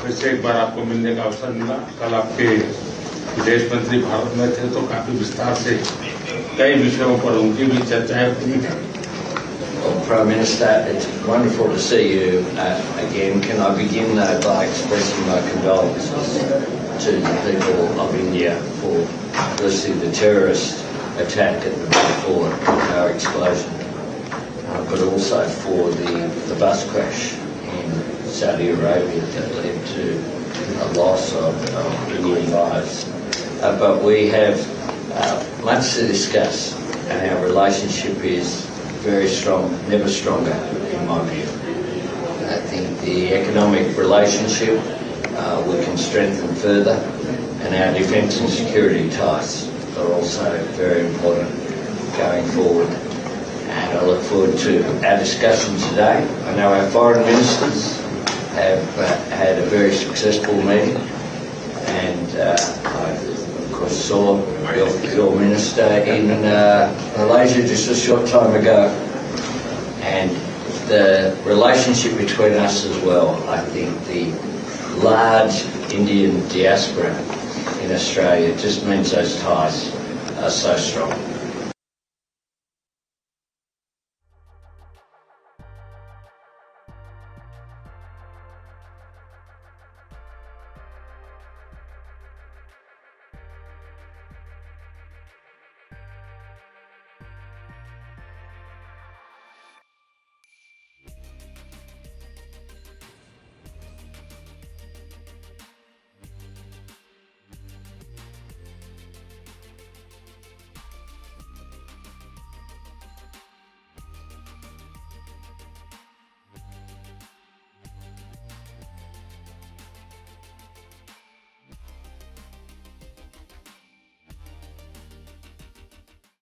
फिर से एक बार आपको मिलने का अवसर मिला। कल आपके विदेश मंत्री भारत में थे तो काफी विस्तार से कई विषयों पर उनकी भी चर्चाएं हुई हैं। Well, Prime Minister, it's wonderful to see you again. Can I begin by expressing my condolences to the people of India for firstly the terrorist attack at the Balfour car explosion, but also for the bus crash in Saudi Arabia that led to a loss of Indian lives. But we have much to discuss, and our relationship is very strong, never stronger in my view. I think the economic relationship we can strengthen further, and our defence and security ties are also very important going forward. And I look forward to our discussion today. I know our foreign ministers have had a very successful meeting, and I of course saw your minister in Malaysia just a short time ago, and the relationship between us as well. I think the large Indian diaspora in Australia just means those ties are so strong.